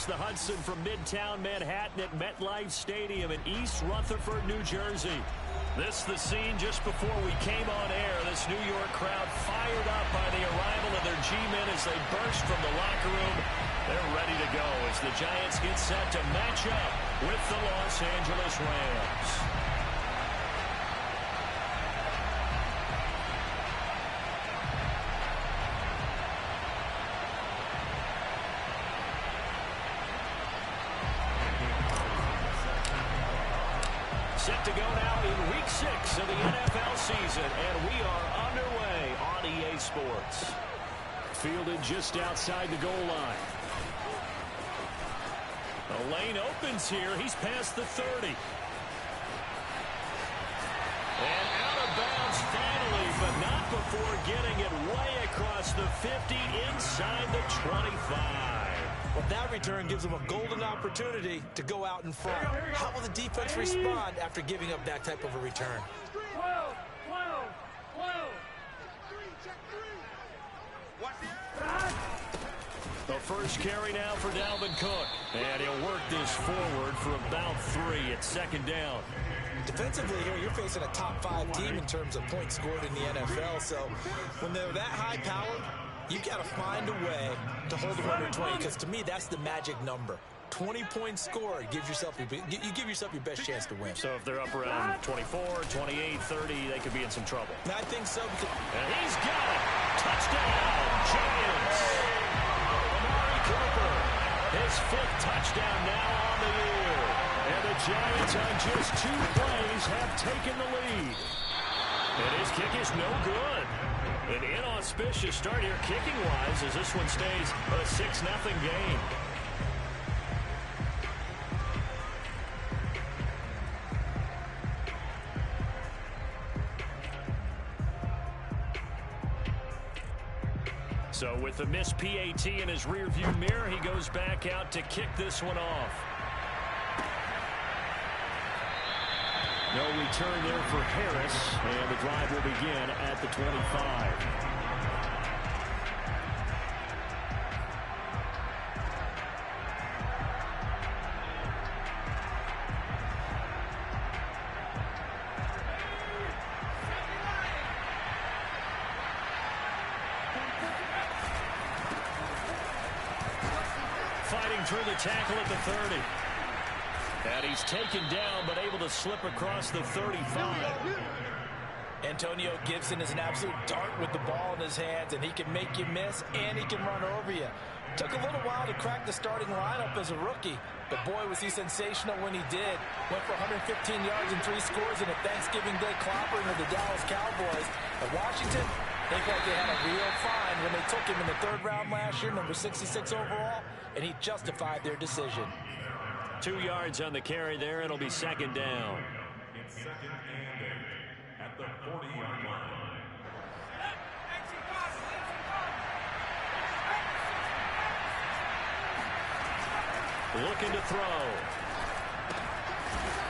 the Hudson from Midtown Manhattan at MetLife Stadium in East Rutherford, New Jersey. This is the scene just before we came on air. This New York crowd fired up by the arrival of their G-men as they burst from the locker room. They're ready to go as the Giants get set to match up with the Los Angeles Rams. Set to go now in Week 6 of the NFL season, and we are underway on EA Sports. Fielded just outside the goal line. The lane opens here. He's past the 30. And out of bounds finally, but not before getting it way across the 50 inside the 25. Well, that return gives them a golden opportunity to go out in front. How will the defense respond after giving up that type of a return? The first carry now for Dalvin Cook. And he'll work this forward for about 3 at second down. Defensively here, you're facing a top 5 team in terms of points scored in the NFL. So when they're that high powered, you got to find a way to hold them under 20, because to me, that's the magic number. 20 points scored, you give yourself your best chance to win. So if they're up around 24, 28, 30, they could be in some trouble. And I think so. And he's got it. Touchdown, Giants. Amari Cooper, his 5th touchdown now on the year. And the Giants on just 2 plays have taken the lead. And his kick is no good. An inauspicious start here kicking-wise as this one stays a 6-0 game. So with the missed PAT in his rearview mirror, he goes back out to kick this one off. No return there for Harris, and the drive will begin at the 25. Fighting through the tackle at the 30. And he's taken down, but able to slip across the 35. Antonio Gibson is an absolute dart with the ball in his hands, and he can make you miss, and he can run over you. Took a little while to crack the starting lineup as a rookie, but boy, was he sensational when he did. Went for 115 yards and 3 scores in a Thanksgiving Day clobbering of the Dallas Cowboys. But Washington, they felt they had a real find when they took him in the 3rd round last year, number 66 overall, and he justified their decision. 2 yards on the carry there. It'll be second down. It's second and 8 at the 40-yard line. Looking to throw.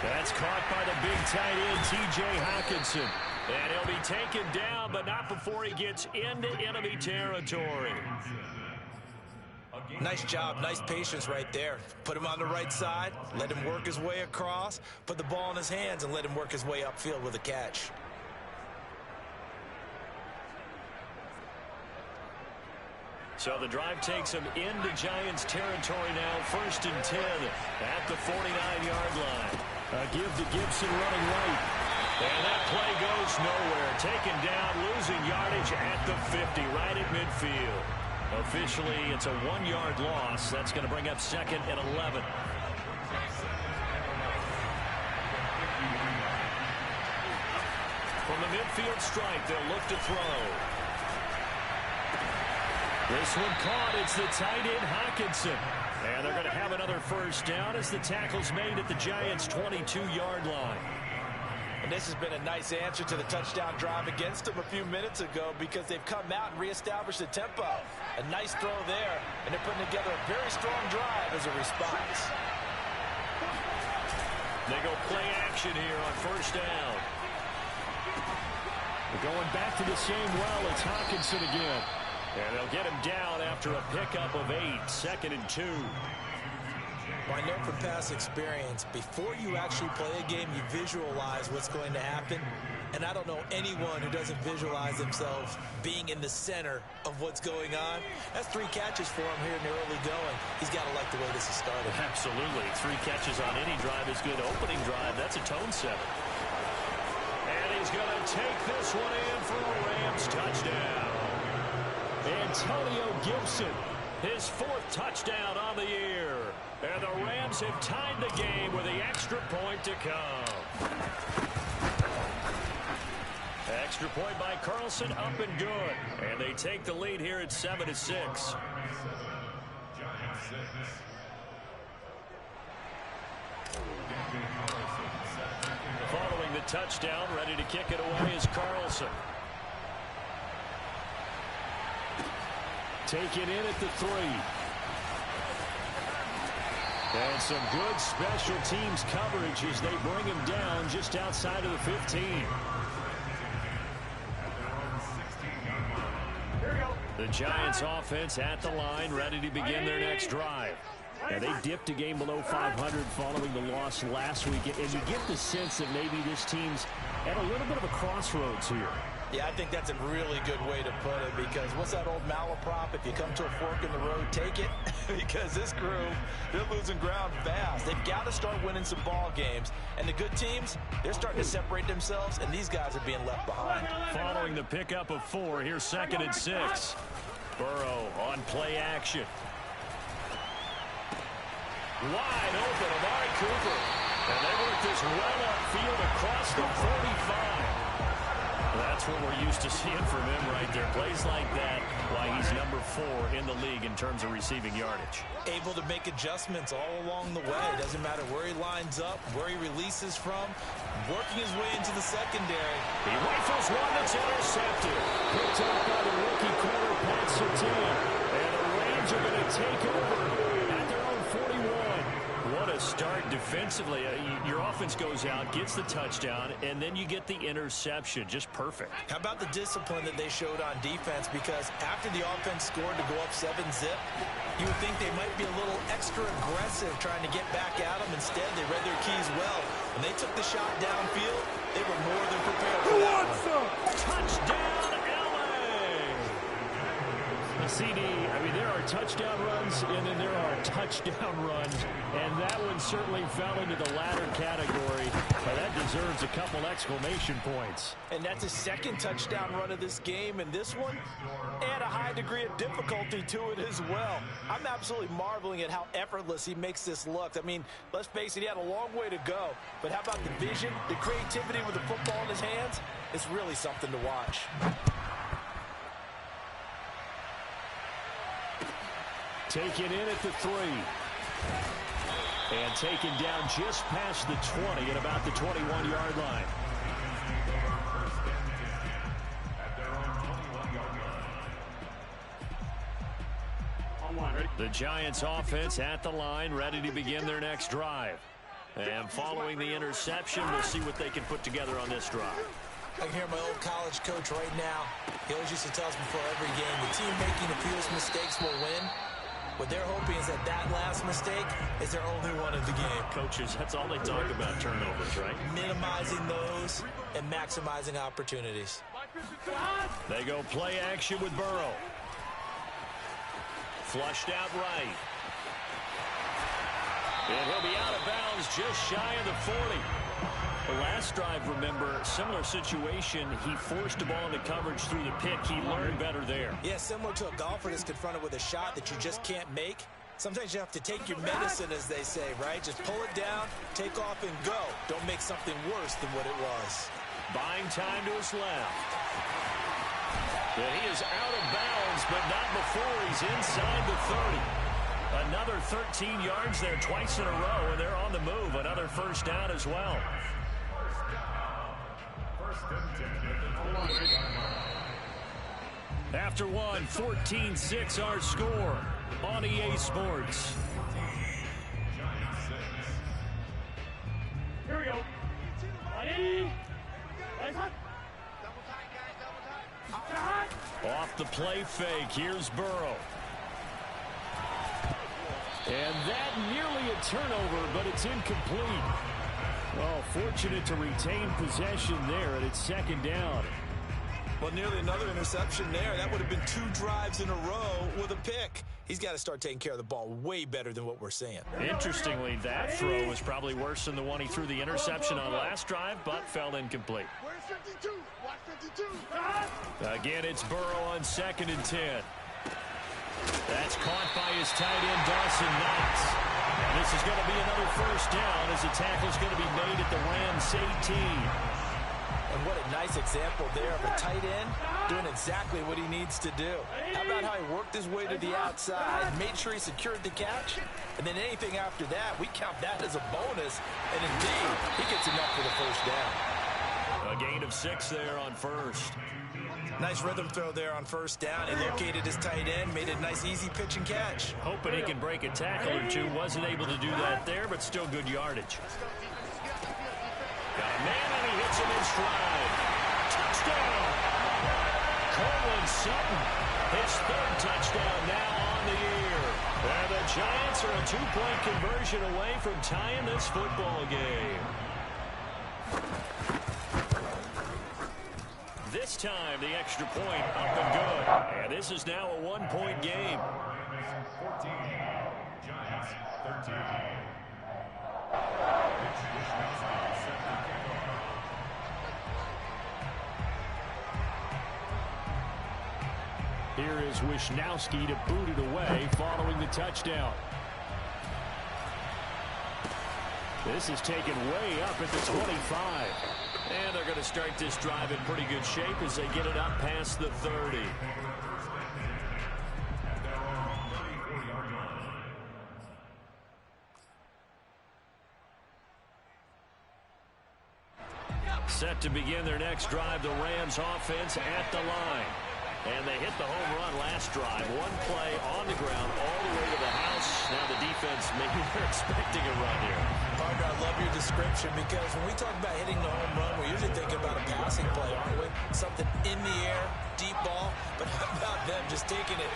That's caught by the big tight end, T.J. Hockenson. And he'll be taken down, but not before he gets into enemy territory. Nice job, nice patience right there. Put him on the right side, let him work his way across, put the ball in his hands, and let him work his way upfield with a catch. So the drive takes him into Giants territory now, 1st and 10 at the 49-yard line. A give to Gibson running right. And that play goes nowhere. Taken down, losing yardage at the 50, right at midfield. Officially, it's a 1-yard loss. That's going to bring up 2nd and 11. From the midfield stripe, they'll look to throw. This one caught. It's the tight end, Hockenson. And they're going to have another first down as the tackle's made at the Giants' 22-yard line. And this has been a nice answer to the touchdown drive against them a few minutes ago, because they've come out and reestablished the tempo. A nice throw there, and they're putting together a very strong drive as a response. They go play action here on first down. They're going back to the same well. It's Hockenson again. And they'll get him down after a pickup of 8, 2nd and 2. Well, I know from past experience, before you actually play a game, you visualize what's going to happen. And I don't know anyone who doesn't visualize themselves being in the center of what's going on. That's 3 catches for him here in the early going. He's got to like the way this has started. Absolutely. 3 catches on any drive is good. Opening drive, that's a tone setter. And he's going to take this one in for a Rams touchdown. Antonio Gibson, his 4th touchdown on the year. And the Rams have tied the game with the extra point to come. Extra point by Carlson, up and good. And they take the lead here at 7-6. Following the touchdown, ready to kick it away is Carlson. Taken in at the 3. And some good special teams coverage as they bring him down just outside of the 15. The Giants offense at the line, ready to begin their next drive. Now, they dipped a game below 500 following the loss last week, and you get the sense that maybe this team's at a little bit of a crossroads here. Yeah, I think that's a really good way to put it, because what's that old malaprop? If you come to a fork in the road, take it. Because this crew, they're losing ground fast. They've got to start winning some ball games. And the good teams, they're starting to separate themselves, and these guys are being left behind. Following the pickup of 4, here's 2nd and 6. Burrow on play action. Wide open, Amari Cooper. And they work this well upfield across the 45. That's what we're used to seeing from him right there. Plays like that, why he's number 4 in the league in terms of receiving yardage. Able to make adjustments all along the way. Doesn't matter where he lines up, where he releases from, working his way into the secondary. He rifles one that's intercepted. Picked up by the rookie corner, Pat Surtain. And the Rams are going to take over at their own 41. What a start defensively. Your offense goes out, gets the touchdown, and then you get the interception. Just perfect. How about the discipline that they showed on defense? Because after the offense scored to go up 7-zip, you would think they might be a little extra aggressive trying to get back at them. Instead, they read their keys well. When they took the shot downfield, they were more than prepared for that one. Touchdown, CD, I mean, there are touchdown runs, and then there are touchdown runs, and that one certainly fell into the latter category. That deserves a couple exclamation points. And that's his 2nd touchdown run of this game, and this one, add a high degree of difficulty to it as well. I'm absolutely marveling at how effortless he makes this look. I mean, let's face it, he had a long way to go, but how about the vision, the creativity with the football in his hands? It's really something to watch. Taken in at the 3. And taken down just past the 20 at about the 21-yard line. The Giants offense at the line, ready to begin their next drive. And following the interception, we'll see what they can put together on this drive. I can hear my old college coach right now. He always used to tell us before every game, the team making the fewest mistakes will win. What they're hoping is that that last mistake is their only one of the game. Coaches, that's all they talk about, turnovers, right? Minimizing those and maximizing opportunities. They go play action with Burrow. Flushed out right. And he'll be out of bounds just shy of the 40. The last drive, remember, similar situation. He forced the ball into coverage through the pick. He learned better there. Yeah, similar to a golfer that's confronted with a shot that you just can't make. Sometimes you have to take your medicine, as they say, right? Just pull it down, take off, and go. Don't make something worse than what it was. Buying time to his left. And he is out of bounds, but not before he's inside the 30. Another 13 yards there twice in a row, and they're on the move. Another first down as well. After one, 14-6 our score on EA Sports. Here we go. Off the play fake, here's Burrow. And that nearly a turnover, but it's incomplete. Well, fortunate to retain possession there, and it's second down. Well, nearly another interception there. That would have been 2 drives in a row with a pick. He's got to start taking care of the ball way better than what we're seeing. Interestingly, that throw was probably worse than the one he threw the interception on last drive, but fell incomplete. Where's 52? Watch 52. Again, it's Burrow on 2nd and 10. That's caught by his tight end, Dawson Knox. This is going to be another first down as the tackle's going to be made at the Rams 18. And what a nice example there of a tight end doing exactly what he needs to do. How about how he worked his way to the outside, made sure he secured the catch, and then anything after that, we count that as a bonus. And indeed, he gets enough for the first down. A gain of 6 there on first. Nice rhythm throw there on first down. He located his tight end, made a nice easy pitch and catch. Hoping he can break a tackle or two. Wasn't able to do that there, but still good yardage. Got a man, and he hits him in stride. Touchdown! Courtland Sutton, his 3rd touchdown now on the year. And the Giants are a 2-point conversion away from tying this football game. This time, the extra point up and good. And this is now a 1-point game. 14, Giants 13. Here is Wishnowski to boot it away following the touchdown. This is taken way up at the 25. And they're going to start this drive in pretty good shape as they get it up past the 30. Set to begin their next drive, the Rams offense at the line. And they hit the home run last drive. 1 play on the ground all the way to the house. Now the defense, maybe they're expecting a run here. Parker, I love your description because when we talk about hitting the home run, we're usually thinking about a passing play, aren't we? Something in the air, deep ball. But how about them just taking it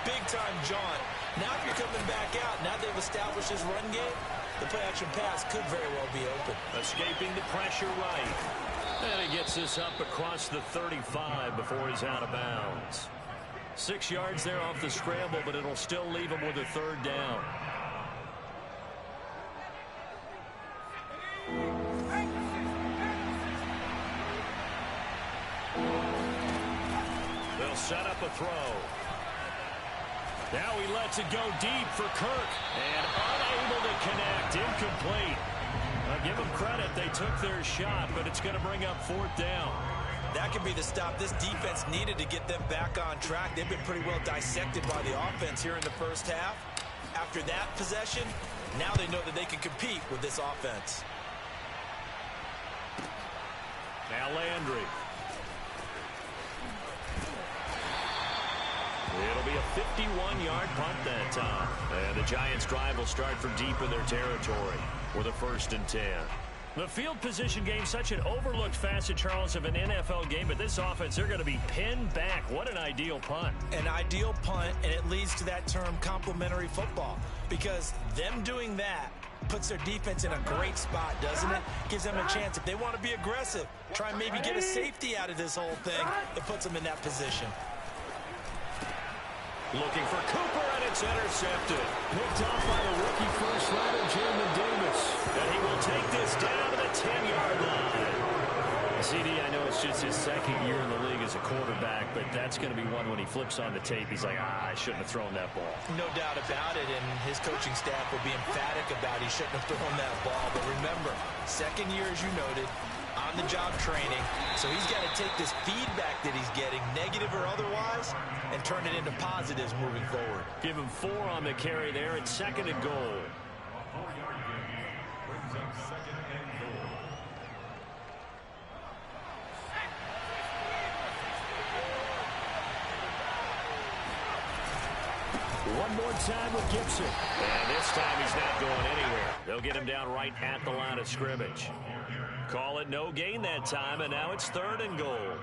big-time jaunt? Now if you're coming back out, now they've established his run game, the play-action pass could very well be open. Escaping the pressure right. And he gets this up across the 35 before he's out of bounds. 6 yards there off the scramble, but it'll still leave him with a 3rd down. They'll set up a throw. Now he lets it go deep for Kirk. And unable to connect. Incomplete. Give them credit. They took their shot, but it's going to bring up 4th down. That could be the stop this defense needed to get them back on track. They've been pretty well dissected by the offense here in the first half. After that possession, now they know that they can compete with this offense. Now Landry. It'll be a 51-yard punt that time. And the Giants' drive will start from deep in their territory with a 1st and 10. The field position game, such an overlooked facet, Charles, of an NFL game, but this offense, they're going to be pinned back. What an ideal punt. An ideal punt, and it leads to that term complementary football, because them doing that puts their defense in a great spot, doesn't it? Gives them a chance. If they want to be aggressive, try and maybe get a safety out of this whole thing, it puts them in that position. Looking for Cooper, and it's intercepted. Picked off by the rookie first rounder, Jamin Davis. And he will take this down to the 10-yard line. CD, I know it's just his 2nd year in the league as a quarterback, but that's going to be one when he flips on the tape. He's like, I shouldn't have thrown that ball. No doubt about it, and his coaching staff will be emphatic about he shouldn't have thrown that ball. But remember, 2nd year, as you noted, on-the-job training. So he's got to take this feedback that he's getting, negative or otherwise, and turn it into positives moving forward. Give him 4 on the carry there. It's 2nd and goal. A 4-yard gain brings up 2nd and goal. One more time with Gibson. And this time he's not going anywhere. They'll get him down right at the line of scrimmage. Call it no gain that time, and now it's 3rd and goal.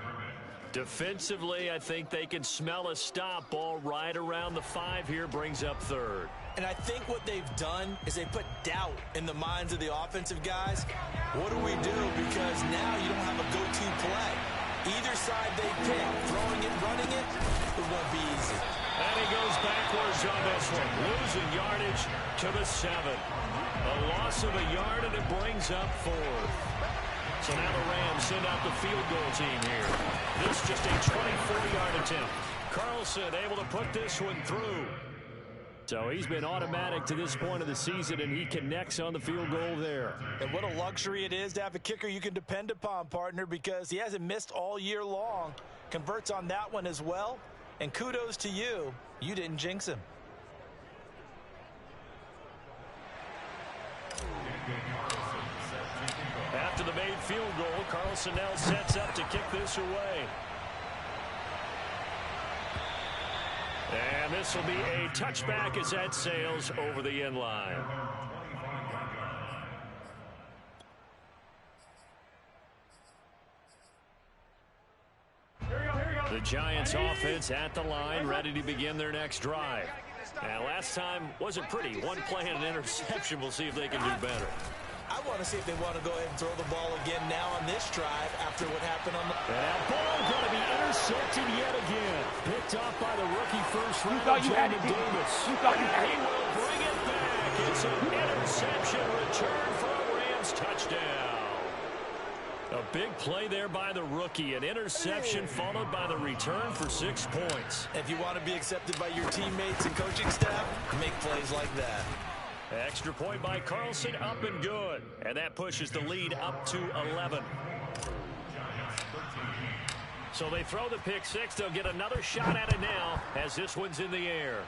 Defensively, I think they can smell a stop. Ball right around the 5 here, brings up third. And I think what they've done is they put doubt in the minds of the offensive guys. What do we do? Because now you don't have a go-to play. Either side they pick, throwing it, running it, it won't be easy. And he goes backwards on this one, losing yardage to the 7. A loss of a yard, and it brings up 4th. So now the Rams send out the field goal team here. This just a 24-yard attempt. Carlson able to put this one through. So he's been automatic to this point of the season, and he connects on the field goal there. And what a luxury it is to have a kicker you can depend upon, partner, because he hasn't missed all year long. Converts on that one as well. And kudos to you. You didn't jinx him. After the made field goal, Carlson now sets up to kick this away. And this will be a touchback as that sails over the end line. The Giants offense at the line, ready to begin their next drive. Now, last time wasn't pretty. One play and an interception. We'll see if they can do better. I want to see if they want to go ahead and throw the ball again now on this drive after what happened on the... And that ball going to be intercepted yet again. Picked off by the rookie first rounder, Jamin Davis. He will bring it back. It's an interception return for a Rams touchdown. A big play there by the rookie. An interception followed by the return for 6 points. If you want to be accepted by your teammates and coaching staff, make plays like that. Extra point by Carlson, up and good. And that pushes the lead up to 11. So they throw the pick six. They'll get another shot at it now as this one's in the air.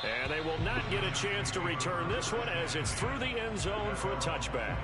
And they will not get a chance to return this one as it's through the end zone for a touchback.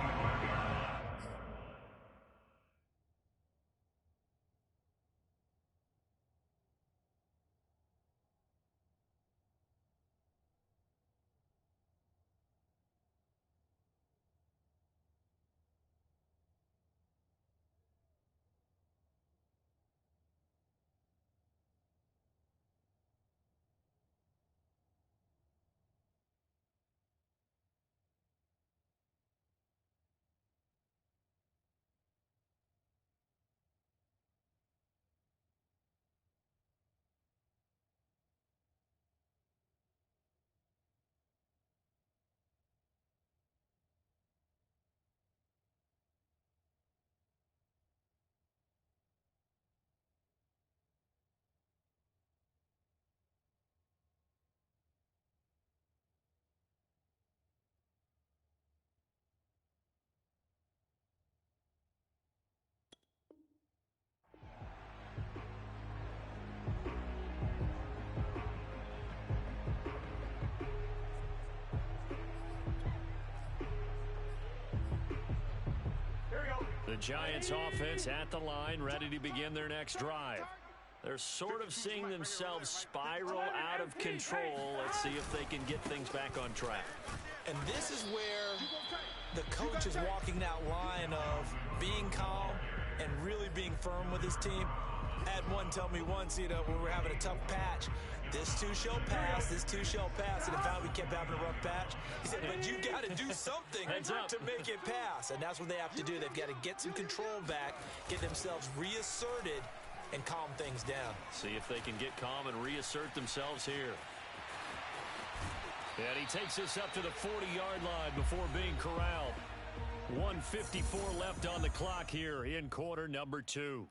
The Giants offense at the line, ready to begin their next drive. They're sort of seeing themselves spiral out of control. Let's see if they can get things back on track. And this is where the coach is walking that line of being calm and really being firm with his team. I had one tell me once, when we were having a tough patch, this too shall pass, this too shall pass. And in fact, we kept having a rough patch. He said, but you got to do something to make it pass. And that's what they have to do. They've got to get some control back, get themselves reasserted, and calm things down. See if they can get calm and reassert themselves here. And he takes this up to the 40-yard line before being corralled. 1:54 left on the clock here in quarter number 2.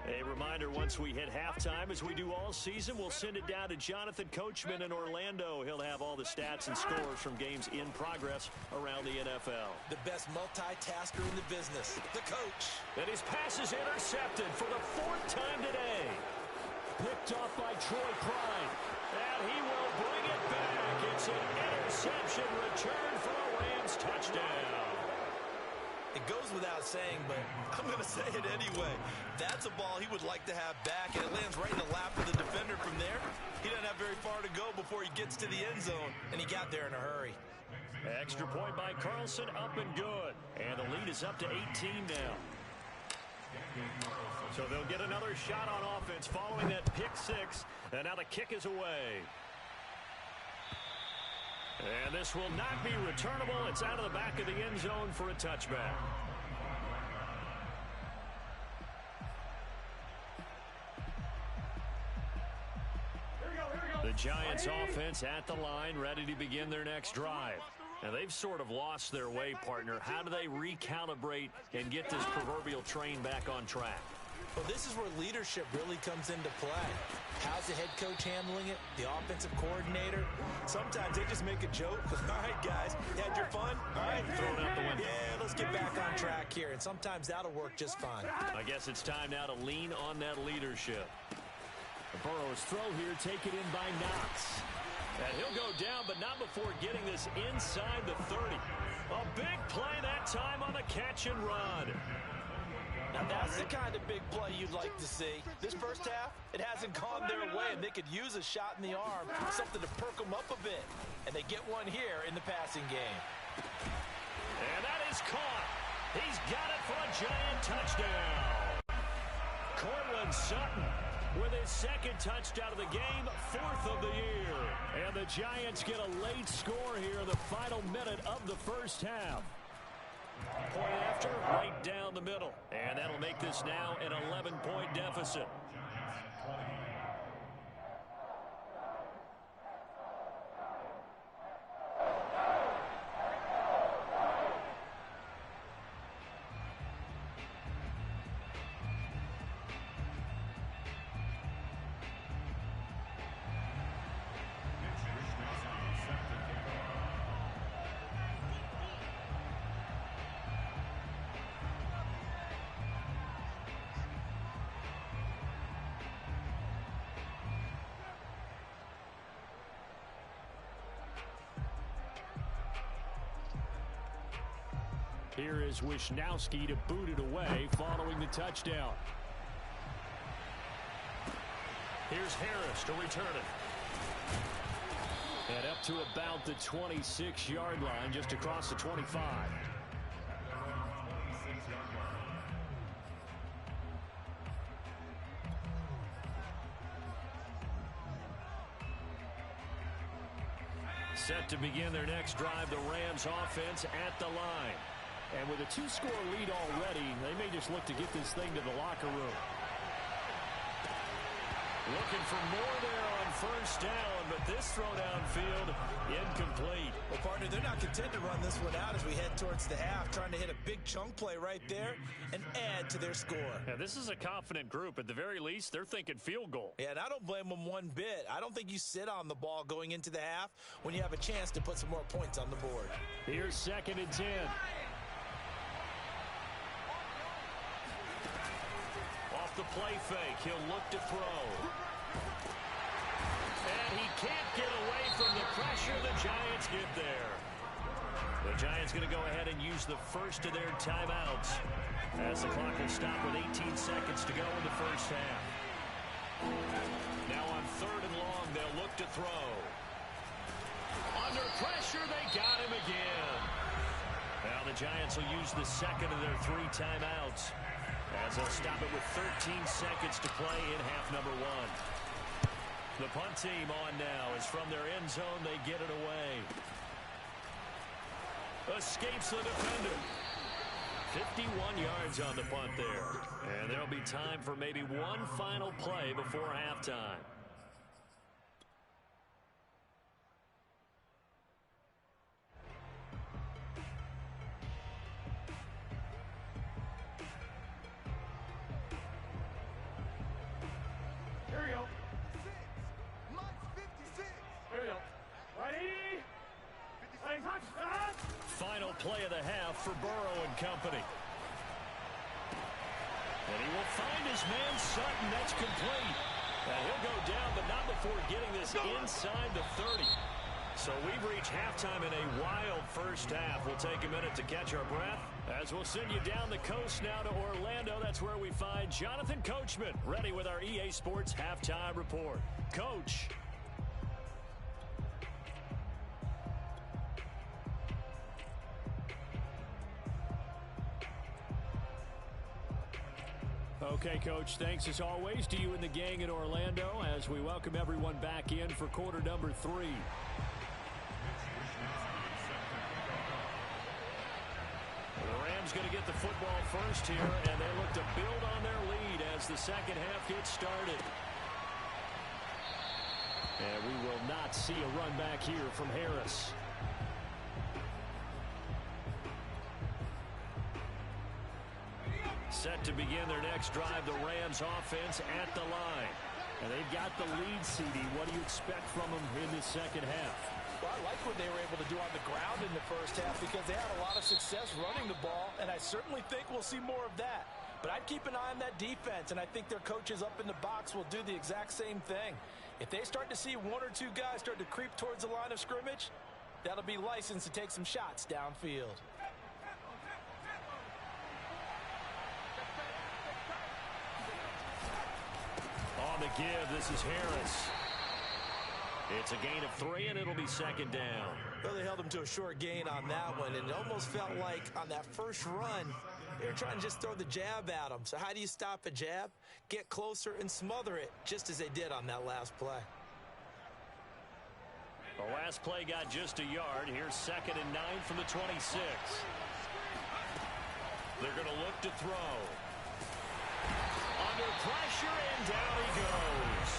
A reminder, once we hit halftime, as we do all season, we'll send it down to Jonathan Coachman in Orlando. He'll have all the stats and scores from games in progress around the NFL. The best multitasker in the business, the coach. And his pass is intercepted for the 4th time today. Picked off by Troy Pride. And he will bring it back. It's an interception return for a Rams touchdown. It goes without saying, but I'm going to say it anyway. That's a ball he would like to have back, and it lands right in the lap of the defender from there. He doesn't have very far to go before he gets to the end zone, and he got there in a hurry. Extra point by Carlson, up and good. And the lead is up to 18 now. So they'll get another shot on offense following that pick six. And now the kick is away. And this will not be returnable. It's out of the back of the end zone for a touchback. The Giants offense at the line, ready to begin their next drive. Now, they've sort of lost their way, partner. How do they recalibrate and get this proverbial train back on track? Well, this is where leadership really comes into play. How's the head coach handling it? The offensive coordinator? Sometimes they just make a joke. All right, guys, you had your fun? All right, throw it out the window. Yeah, let's get back on track here. And sometimes that'll work just fine. I guess it's time now to lean on that leadership. Burrow's throw here taken in by Knox. And he'll go down, but not before getting this inside the 30. A big play that time on the catch and run. Now that's the kind of big play you'd like to see. This first half, it hasn't gone their way, and they could use a shot in the arm, something to perk them up a bit. And they get one here in the passing game. And that is caught. He's got it for a Giant touchdown. Courtland Sutton with his second touchdown of the game, 4th of the year. And the Giants get a late score here in the final minute of the first half. Point after, right down the middle. And that'll make this now an 11-point deficit. Here is Wisnowski to boot it away following the touchdown. Here's Harris to return it. And up to about the 26-yard line, just across the 25. Set to begin their next drive, the Rams offense at the line. And with a 2-score lead already, they may just look to get this thing to the locker room. Looking for more there on first down, but this throw downfield incomplete. Well, partner, they're not content to run this one out as we head towards the half, trying to hit a big chunk play right there and add to their score. Yeah, this is a confident group. At the very least, they're thinking field goal. Yeah, and I don't blame them one bit. I don't think you sit on the ball going into the half when you have a chance to put some more points on the board. Here's 2nd and 10. The play fake. He'll look to throw. And he can't get away from the pressure. The Giants get there. The Giants going to go ahead and use the first of their timeouts as the clock will stop with 18 seconds to go in the first half. Now on 3rd and long, they'll look to throw. Under pressure, they got him again. Now the Giants will use the second of their 3 timeouts, as they'll stop it with 13 seconds to play in half number 1. The punt team on now is from their end zone. They get it away. Escapes the defender. 51 yards on the punt there. And there'll be time for maybe one final play before halftime. Final play of the half for Burrow and company. And he will find his man Sutton. That's complete. And he'll go down, but not before getting this inside the 30. So we've reached halftime in a wild first half. We'll take a minute to catch our breath as we'll send you down the coast now to Orlando. That's where we find Jonathan Coachman ready with our EA Sports Halftime Report. Coach. Okay, Coach, thanks as always to you and the gang in Orlando as we welcome everyone back in for quarter number 3. The Rams going to get the football first here, and they look to build on their lead as the second half gets started. And we will not see a run back here from Harris. Set to begin their next drive, the Rams offense at the line. And they've got the lead, CD. What do you expect from them in this second half? Well, I like what they were able to do on the ground in the first half because they had a lot of success running the ball, and I certainly think we'll see more of that. But I'd keep an eye on that defense, and I think their coaches up in the box will do the exact same thing. If they start to see one or two guys start to creep towards the line of scrimmage, that'll be licensed to take some shots downfield. On the give, this is Harris. It's a gain of 3, and it'll be second down. Well, they held him to a short gain on that one, and it almost felt like on that first run, they were trying to just throw the jab at him. So how do you stop a jab? Get closer and smother it, just as they did on that last play. The last play got just a yard. Here's 2nd and 9 from the 26. They're going to look to throw. Under pressure, and down he goes.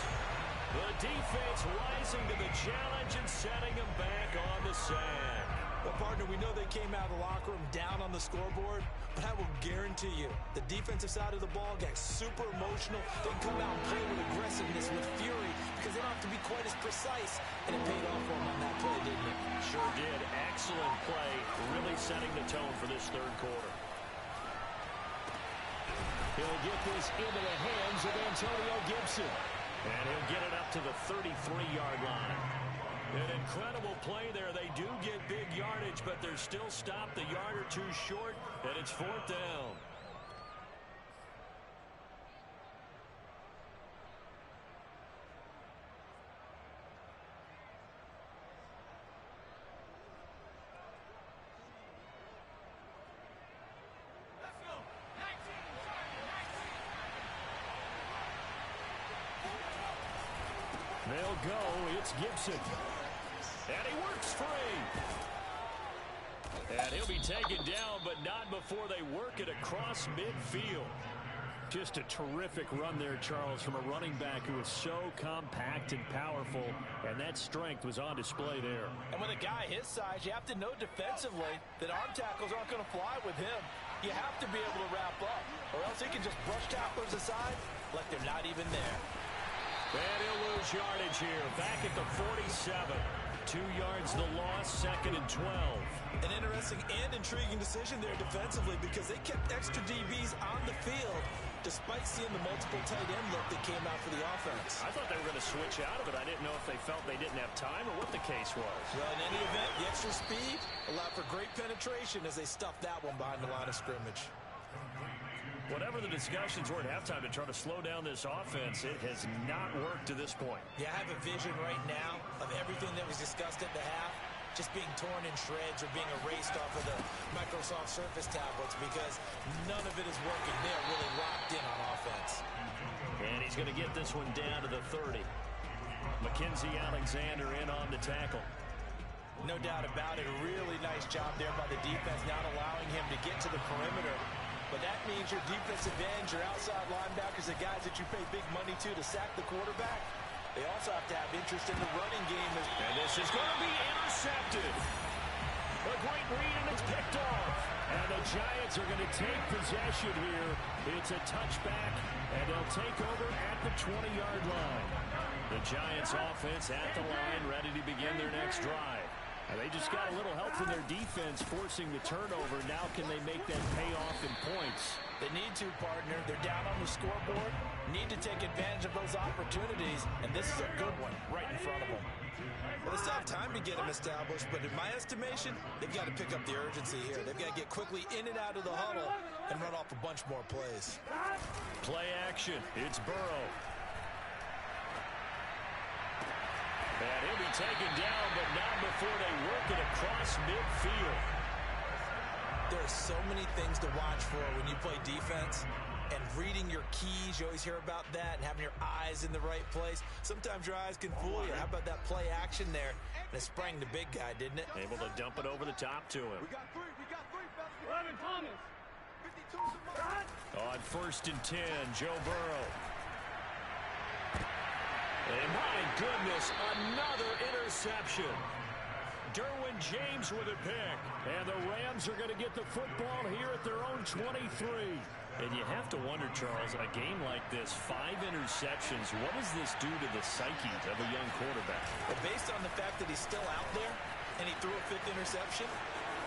The defense rising to the challenge and setting him back on the sand. Well, partner, we know they came out of the locker room down on the scoreboard, but I will guarantee you the defensive side of the ball got super emotional. They come out and play with aggressiveness, with fury, because they don't have to be quite as precise, and it paid off for them on that play, didn't it? Sure did. Excellent play, really setting the tone for this third quarter. He'll get this into the hands of Antonio Gibson. And he'll get it up to the 33-yard line. An incredible play there. They do get big yardage, but they're still stopped a yard or two short, and it's 4th down. They'll go. It's Gibson. And he works free. And he'll be taken down, but not before they work it across midfield. Just a terrific run there, Charles, from a running back who is so compact and powerful, and that strength was on display there. And with a guy his size, you have to know defensively that arm tackles aren't going to fly with him. You have to be able to wrap up, or else he can just brush tacklers aside like they're not even there. And he'll lose yardage here. Back at the 47. 2 yards the loss, 2nd and 12. An interesting and intriguing decision there defensively because they kept extra DBs on the field despite seeing the multiple tight end look that came out for the offense. I thought they were going to switch out of it. I didn't know if they felt they didn't have time or what the case was. Well, in any event, the extra speed allowed for great penetration as they stuffed that one behind the line of scrimmage. Whatever the discussions were at halftime to try to slow down this offense, it has not worked to this point. Yeah, I have a vision right now of everything that was discussed at the half just being torn in shreds or being erased off of the Microsoft Surface tablets because none of it is working. They're really locked in on offense. And he's going to get this one down to the 30. Mackenzie Alexander in on the tackle. No doubt about it. A really nice job there by the defense, not allowing him to get to the perimeter. But that means your defensive ends, your outside linebackers, the guys that you pay big money to sack the quarterback, they also have to have interest in the running game. And this is going to be intercepted. A great read, and it's picked off. And the Giants are going to take possession here. It's a touchback, and they'll take over at the 20-yard line. The Giants offense at the line, ready to begin their next drive. They just got a little help from their defense forcing the turnover. Now can they make that pay off in points? They need to, partner. They're down on the scoreboard. Need to take advantage of those opportunities, and this is a good one right in front of them. Well, it's not time to get them established, but in my estimation, they've got to pick up the urgency here. They've got to get quickly in and out of the huddle and run off a bunch more plays. Play action. It's Burrow. And he'll be taken down, but not before they work it across midfield. There are so many things to watch for when you play defense. And reading your keys, you always hear about that, and having your eyes in the right place. Sometimes your eyes can fool you. How about that play action there? And it sprang the big guy, didn't it? Able to dump it over the top to him. We got three, fellas. Thomas. 52 On 1st and 10, Joe Burrow. And my goodness, another interception. Derwin James with a pick. And the Rams are going to get the football here at their own 23. And you have to wonder, Charles, a game like this, 5 interceptions, what does this do to the psyche of a young quarterback? But based on the fact that he's still out there and he threw a 5th interception,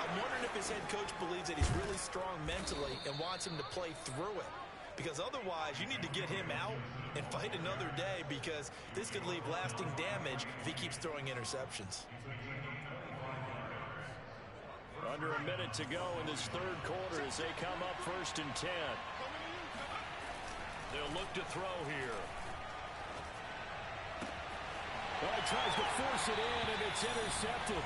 I'm wondering if his head coach believes that he's really strong mentally and wants him to play through it. Because otherwise, you need to get him out and fight another day, because this could leave lasting damage if he keeps throwing interceptions. Under a minute to go in this 3rd quarter as they come up 1st and 10. They'll look to throw here. Well, he tries to force it in, and it's intercepted.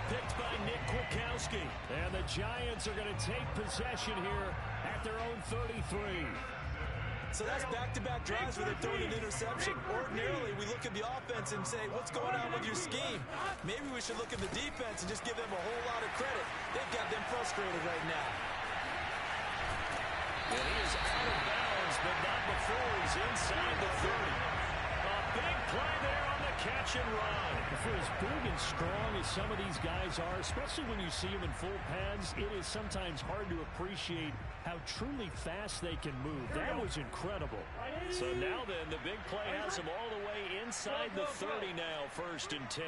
Picked by Nick Kwiatkowski. And the Giants are going to take possession here at their own 33. So that's back-to-back drives where they're throwing an interception. Ordinarily, we look at the offense and say, what's going on with your scheme? Maybe we should look at the defense and just give them a whole lot of credit. They've got them frustrated right now. And he is out of bounds, but not before he's inside the 30. A big play there on the catch and run. For as big and strong as some of these guys are, especially when you see them in full pads, it is sometimes hard to appreciate how truly fast they can move. That was incredible. So now then, the big play has them all the way inside the 30 now, 1st and 10.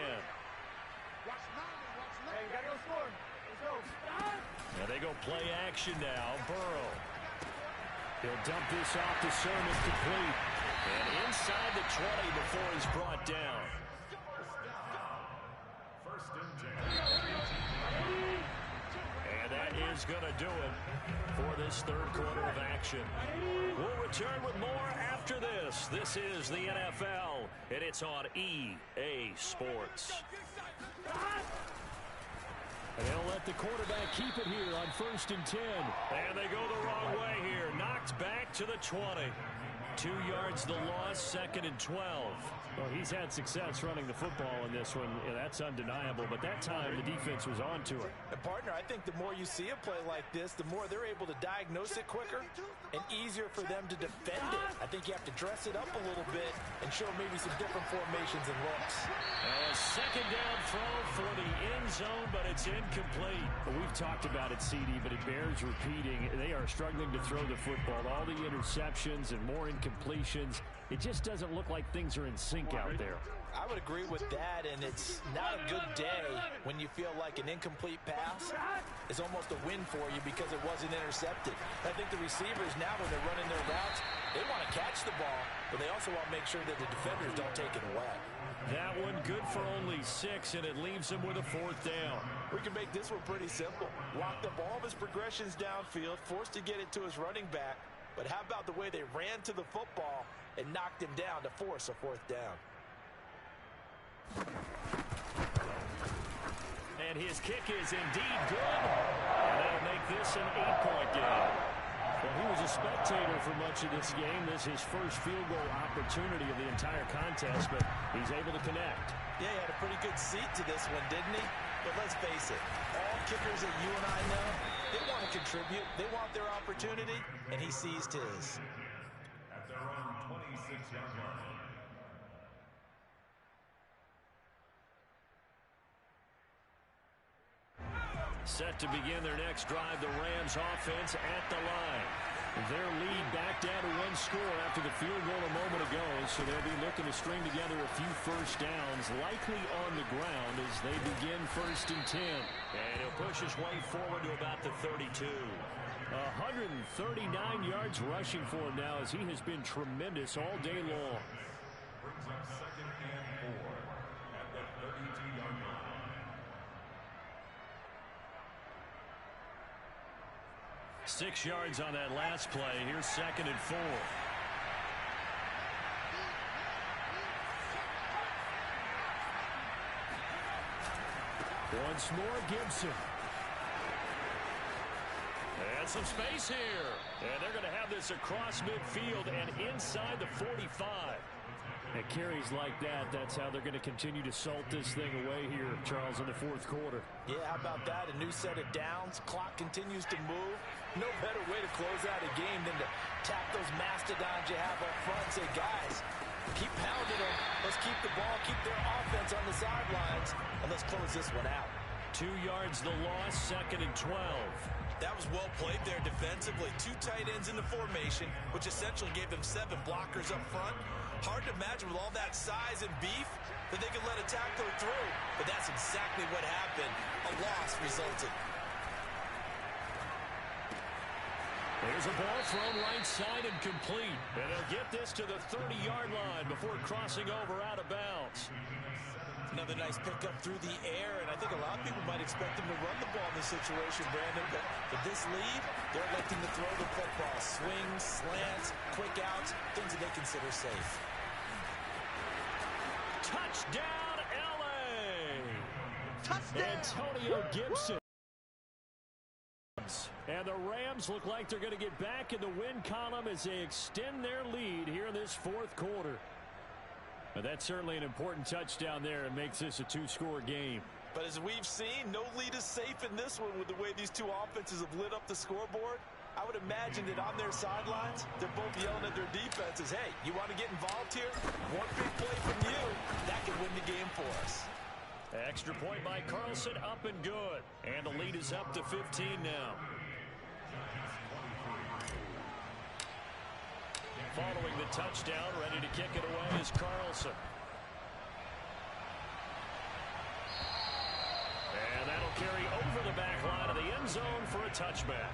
Now they go play action now. Burrow. He'll dump this off to Sermon, complete. And inside the 20 before he's brought down. 1st and 10. And that is going to do it for this 3rd quarter of action. We'll return with more after this. This is the NFL, and it's on EA Sports. And they'll let the quarterback keep it here on 1st and 10. And they go the wrong way here. Knocked back to the 20. 2 yards the loss, 2nd and 12. Well, he's had success running the football in this one. Yeah, that's undeniable. But that time, the defense was on to it. And partner, I think the more you see a play like this, the more they're able to diagnose it quicker and easier for them to defend it. I think you have to dress it up a little bit and show maybe some different formations and looks. A 2nd down throw for the end zone, but it's incomplete. Well, we've talked about it, CD, but it bears repeating. They are struggling to throw the football. All the interceptions and more incompletions. It just doesn't look like things are in sync out there. I would agree with that, and it's not a good day when you feel like an incomplete pass is almost a win for you because it wasn't intercepted. I think the receivers now, when they're running their routes, they want to catch the ball, but they also want to make sure that the defenders don't take it away. That one good for only 6, and it leaves him with a 4th down. We can make this one pretty simple. Locked up all of his progressions downfield, forced to get it to his running back, but how about the way they ran to the football and knocked him down to force a 4th down? And his kick is indeed good. And that'll make this an 8-point game. Well, he was a spectator for much of this game. This is his first field goal opportunity of the entire contest, but he's able to connect. Yeah, he had a pretty good seat to this one, didn't he? But let's face it, all kickers that you and I know, they want to contribute. They want their opportunity, and he seized his. At their own 26-yard line. Set to begin their next drive, the Rams offense at the line. Their lead back down to 1 score after the field goal a moment ago, so they'll be looking to string together a few first downs, likely on the ground as they begin 1st and 10. And he'll push his way forward to about the 32. 139 yards rushing for him now as he has been tremendous all day long. Brings up 2nd and 4 at the 32-yard line. 6 yards on that last play. Here's 2nd and 4. Once more, Gibson. And some space here. And they're going to have this across midfield and inside the 45. At carries like that, that's how they're going to continue to salt this thing away here, Charles, in the 4th quarter. Yeah, how about that? A new set of downs. Clock continues to move. No better way to close out a game than to tap those mastodons you have up front and say, guys, keep pounding them. Let's keep the ball, keep their offense on the sidelines, and let's close this one out. 2 yards the loss, 2nd and 12. That was well played there defensively. 2 tight ends in the formation, which essentially gave them 7 blockers up front. Hard to imagine with all that size and beef that they could let a tackler through. But that's exactly what happened. A loss resulted. There's a ball thrown right side and complete. And they'll get this to the 30-yard line before crossing over out of bounds. Another nice pickup through the air, and I think a lot of people might expect them to run the ball in this situation, Brandon, but with this lead, they're electing to throw the football. Swings, slants, quick outs, things that they consider safe. Touchdown, L.A. Touchdown! Antonio Gibson. And the Rams look like they're going to get back in the win column as they extend their lead here in this 4th quarter. But that's certainly an important touchdown there and makes this a 2-score game. But as we've seen, no lead is safe in this one with the way these 2 offenses have lit up the scoreboard. I would imagine that on their sidelines, they're both yelling at their defenses, hey, you want to get involved here? One big play from you, that could win the game for us. Extra point by Carlson, up and good. And the lead is up to 15 now. Following the touchdown, ready to kick it away is Carlson. And that'll carry over the back line of the end zone for a touchback.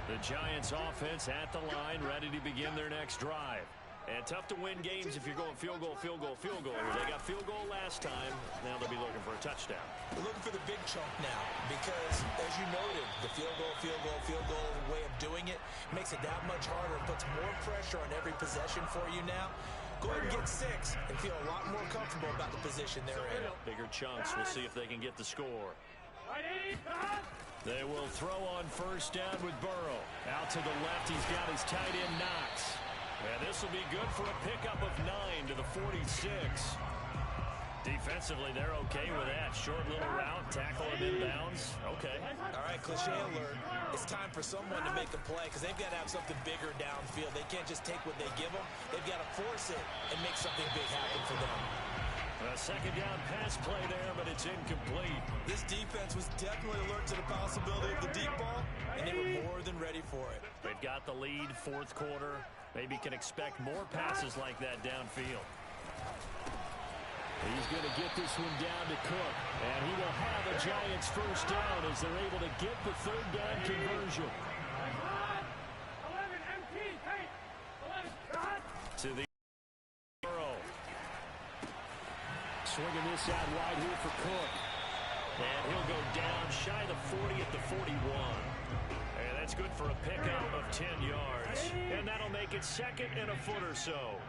The Giants offense at the line, ready to begin their next drive. And tough to win games if you're going field goal, field goal, field goal. They got field goal last time. Now they'll be looking for a touchdown. We're looking for the big chunk now because, as you noted, the field goal way of doing it makes it that much harder. It puts more pressure on every possession for you now. Go ahead and get 6 and feel a lot more comfortable about the position they're in. Bigger chunks. We'll see if they can get the score. They will throw on 1st down with Burrow. Out to the left, he's got his tight end Knox. And this will be good for a pickup of 9 to the 46. Defensively, they're okay with that. Short little route, tackle him inbounds. Okay. All right, cliche alert. It's time for someone to make a play because they've got to have something bigger downfield. They can't just take what they give them. They've got to force it and make something big happen for them. A 2nd down pass play there, but it's incomplete. This defense was definitely alert to the possibility of the deep ball, and they were more than ready for it. They've got the lead, 4th quarter. Maybe can expect more passes like that downfield. He's going to get this one down to Cook, and he will have a Giants 1st down as they're able to get the 3rd down conversion. To the Burrow. Swinging this out wide here for Cook. And he'll go down shy of the 40 at the 41. And that's good for a pickup of 10 yards. And that'll make it 2nd and a foot or so.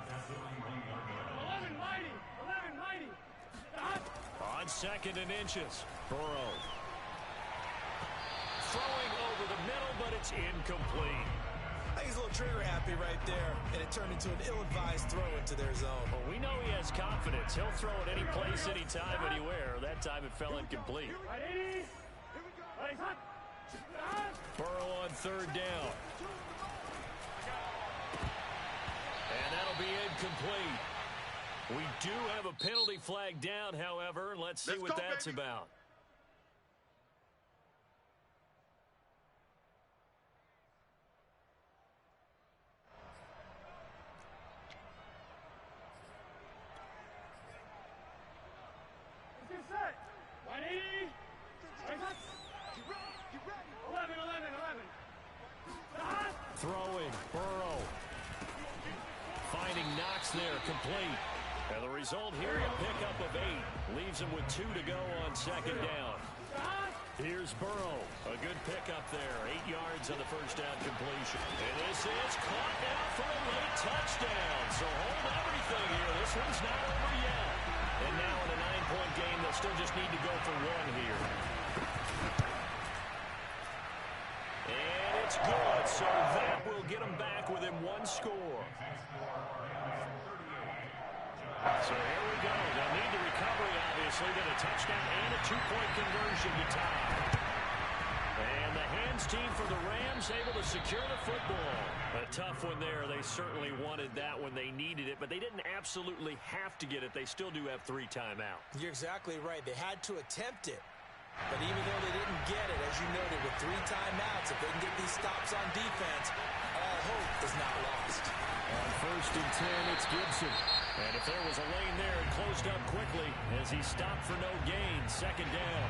On 2nd and inches, Burrow. Throwing over the middle, but it's incomplete. I think he's a little trigger happy right there, and it turned into an ill-advised throw into their zone. Well, we know he has confidence. He'll throw it any place, anytime, anywhere. That time it fell incomplete. Burrow on 3rd down. We do have a penalty flag down, however. Let's see what that's about. Throwing, Burrow. Finding Knox there, complete. And the result here, a pickup of 8. Leaves him with 2 to go on second down. Here's Burrow. A good pickup there. 8 yards on the first down completion. And this is caught now for a late touchdown. So hold everything here. This one's not over yet. And now in a 9-point game, they'll still just need to go for 1 here. And it's good. So that will get them back within 1 score. So here we go. They'll need the recovery, obviously, get a touchdown and a 2-point conversion to tie. And the hands team for the Rams able to secure the football. A tough one there. They certainly wanted that when they needed it, but they didn't absolutely have to get it. They still do have 3 timeouts. You're exactly right. They had to attempt it. But even though they didn't get it, as you noted, with 3 timeouts, if they can get these stops on defense, all hope is not lost. On 1st and 10, it's Gibson. And if there was a lane there, it closed up quickly as he stopped for no gain. 2nd down.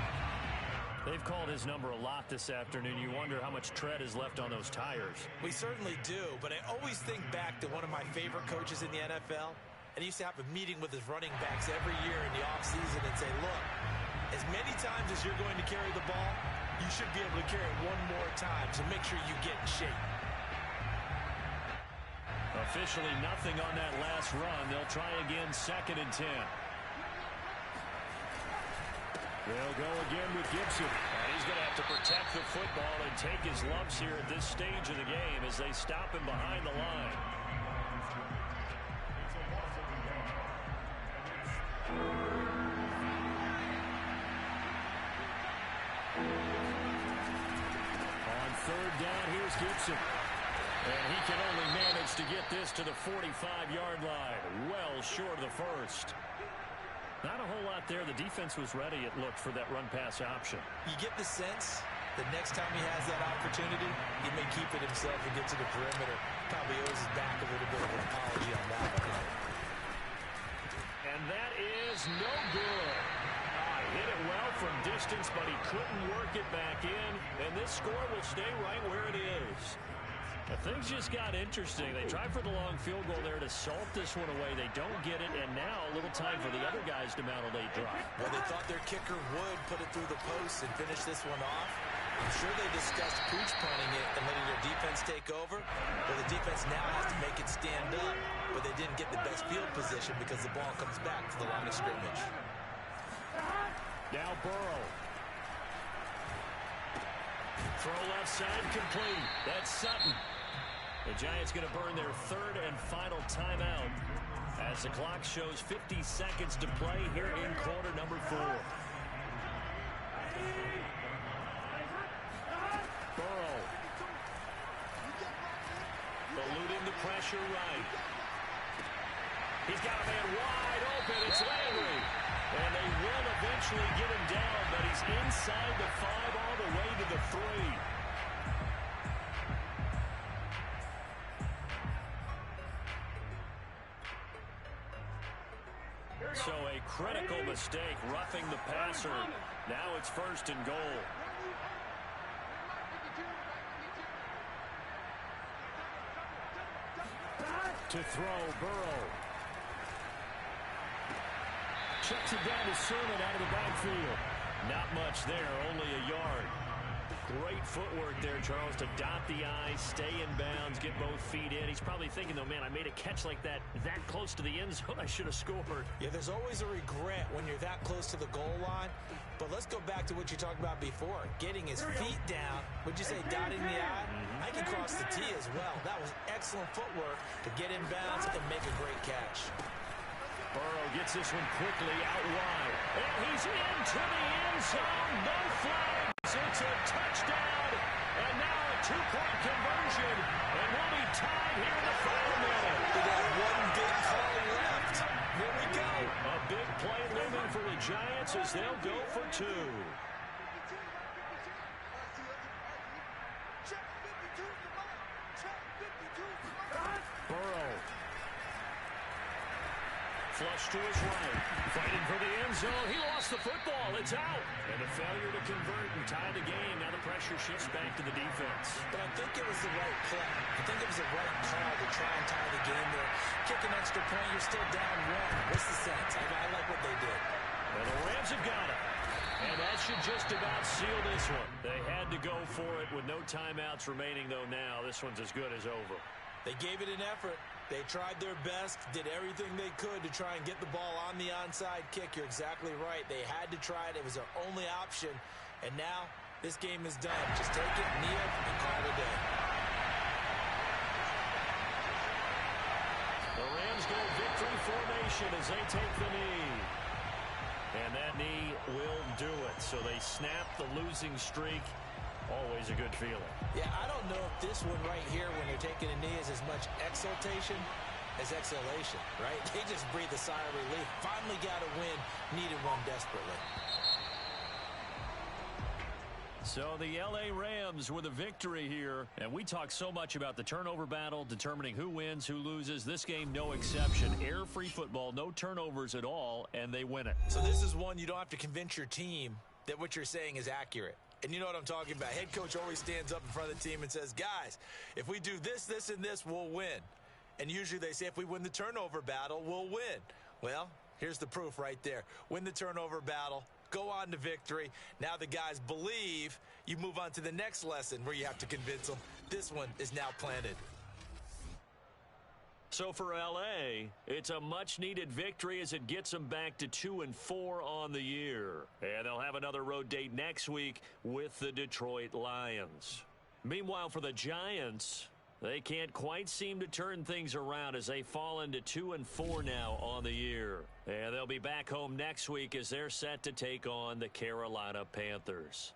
They've called his number a lot this afternoon. You wonder how much tread is left on those tires. We certainly do, but I always think back to one of my favorite coaches in the NFL. And he used to have a meeting with his running backs every year in the offseason and say, look, as many times as you're going to carry the ball, you should be able to carry it 1 more time, so make sure you get in shape. Officially nothing on that last run. They'll try again, 2nd and 10. They'll go again with Gibson. And he's going to have to protect the football and take his lumps here at this stage of the game as they stop him behind the line. On 3rd down, here's Gibson. And he can only manage to get this to the 45-yard line. Well short of the first. Not a whole lot there. The defense was ready, it looked, for that run-pass option. You get the sense that next time he has that opportunity, he may keep it himself and get to the perimeter. Probably owes his back a little bit of an apology on that one. And that is no good. Hit it well from distance, but he couldn't work it back in. And this score will stay right where it is. But things just got interesting. They tried for the long field goal there to salt this one away. They don't get it, and now a little time for the other guys to mount a late drive. Well, they thought their kicker would put it through the post and finish this one off. I'm sure they discussed pooch punting it and letting their defense take over. Well, the defense now has to make it stand up, but they didn't get the best field position because the ball comes back to the line of scrimmage. Now Burrow. Throw left side complete. That's Sutton. The Giants going to burn their 3rd and final timeout as the clock shows 50 seconds to play here in quarter number 4. Burrow. Eluding the pressure right. He's got a man wide open. It's Landry. And they will eventually get him down, but he's inside the 5 all the way to the 3. So a critical mistake, roughing the passer. Now it's 1st and goal. To throw, Burrow. Checks it down to Sermon out of the backfield. Not much there, only a yard. Great footwork there, Charles, to dot the I, stay in bounds, get both feet in. He's probably thinking, though, man, I made a catch like that close to the end zone. I should have scored. Yeah, there's always a regret when you're that close to the goal line. But let's go back to what you talked about before. Getting his feet down, would you say dotting the I? I can cross the T as well. That was excellent footwork to get in bounds and make a great catch. Burrow gets this one quickly out wide. And he's into the end zone. No flags. It's a touchdown. And now a 2-point conversion. And we'll be tied here in the final minute. We got one big call left. Here we announces they'll go for 2. Burrow. Flush to his right. Fighting for the end zone. He lost the football. It's out. And a failure to convert and tie the game. Now the pressure shifts back to the defense. But I think it was the right play. I think it was the right call to try and tie the game there. Kick an extra point. You're still down 1. What's the sense? I like what they did. And the Rams have got it. And that should just about seal this one. They had to go for it with no timeouts remaining, though now. This one's as good as over. They gave it an effort. They tried their best, did everything they could to try and get the ball on the onside kick. You're exactly right. They had to try it. It was their only option. And now this game is done. Just take it, kneel, and call it a day. The Rams go victory formation as they take the knee. And that knee will do it. So they snap the losing streak. Always a good feeling. Yeah, I don't know if this one right here, when they're taking a knee, is as much exultation as exhalation, right? They just breathe a sigh of relief. Finally got a win, needed one desperately. So the L.A. Rams with a victory here. And we talk so much about the turnover battle, determining who wins, who loses. This game, no exception. Air-free football, no turnovers at all, and they win it. So this is one you don't have to convince your team that what you're saying is accurate. And you know what I'm talking about. Head coach always stands up in front of the team and says, guys, if we do this, this, and this, we'll win. And usually they say if we win the turnover battle, we'll win. Well, here's the proof right there. Win the turnover battle, go on to victory. Now the guys believe. You move on to the next lesson where you have to convince them. This one is now planted. So for L.A., it's a much-needed victory as it gets them back to 2-4 on the year. And they'll have another road date next week with the Detroit Lions. Meanwhile, for the Giants, they can't quite seem to turn things around as they fall into 2-4 now on the year. And they'll be back home next week as they're set to take on the Carolina Panthers.